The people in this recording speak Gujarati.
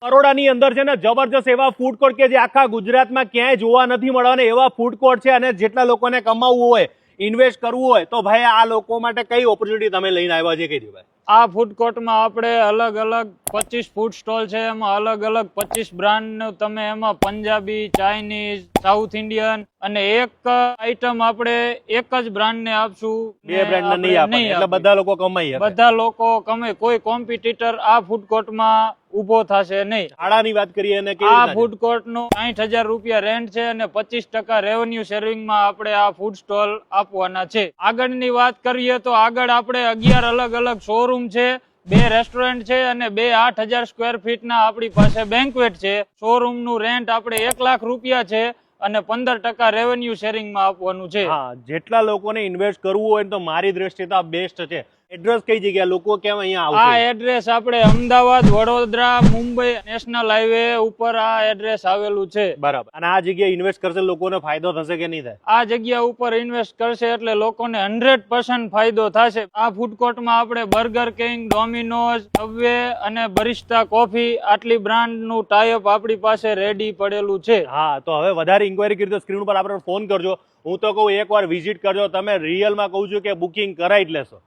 બરોડાની અંદર છે ને જબરજસ્ત એવા ફૂડ કોર્ટ કે જે આખા ગુજરાતમાં ક્યાંય જોવા નથી મળવાના એવા ફૂડ કોર્ટ છે, અને જેટલા લોકોને કમાવવું હોય, ઇન્વેસ્ટ કરવું હોય, તો ભાઈ આ લોકો માટે કઈ ઓપોર્ચ્યુનિટી તમે લઈને આવ્યા છે, કહી દો ભાઈ. આ ફૂડ કોર્ટમાં આપણે અલગ અલગ 25 ફૂડ સ્ટોલ છે, એમાં અલગ અલગ 25 બ્રાન્ડ તમે એમાં પંજાબી, ચાઇનીઝ, સાઉથ ઇન્ડિયન અને એક આઈટમ આપણે એક જ બ્રાન્ડ ને આપશું, બે બ્રાન્ડ નહીં આપે, એટલે બધા લોકો કમાઈ શકે. બધા લોકો કમાય, કોઈ કોમ્પિટિટર આ ફૂડ કોર્ટમાં ઉભો થશે નહીં. ભાડાની વાત કરીએ અને આ ફૂડ કોર્ટ નું 60,000 રૂપિયા રેન્ટ છે અને 25% રેવન્યુ શેરિંગ માં આપણે આ ફૂડ સ્ટોલ આપવાના છે. આગળની વાત કરીએ તો આગળ આપણે 11 અલગ અલગ શોરૂમ છે, 2 રેસ્ટોરન્ટ છે અને 2 8,000 સ્ક્વેર ફીટ ના આપણી પાસે બેન્ક્વેટ છે. શોરૂમ નું રેન્ટ આપણે 1 લાખ રૂપિયા છે અને 15% રેવન્યુ શેરિંગ માં આપવાનું છે. હા, જેટલા લોકોને ઇન્વેસ્ટ કરવું હોય તો મારી દ્રષ્ટિએ તો આ બેસ્ટ છે. એડ્રેસ કઈ જગ્યા, લોકો કેમ અહીંયા આવશે? આ એડ્રેસ આપણે અમદાવાદ, વડોદરા, મુંબઈ નેશનલ હાઈવે ઉપર આ એડ્રેસ આવેલું છે. બરાબર. અને આ જગ્યાએ ઇન્વેસ્ટ કરશે લોકોને ફાયદો થશે કે નહીં થાય? આ જગ્યા ઉપર ઇન્વેસ્ટ કરશે એટલે લોકોને 100% ફાયદો થશે. આ ફૂડ કોર્ટમાં આપણે બર્ગર કિંગ, ડોમિનોઝ, સબવે અને બરિસ્ટા કોફી આટલી બ્રાન્ડ નું ટાઈઅપ આપણી પાસે રેડી પડેલું છે. હા, તો હવે વધારે ઇન્ક્વાયરી કરી તો સ્ક્રીન ઉપર આપણે ફોન કરજો. હું તો કહું એકવાર વિઝિટ કરજો, તમે રિયલમાં કહું છું કે બુકિંગ કરાવી જ લેશો.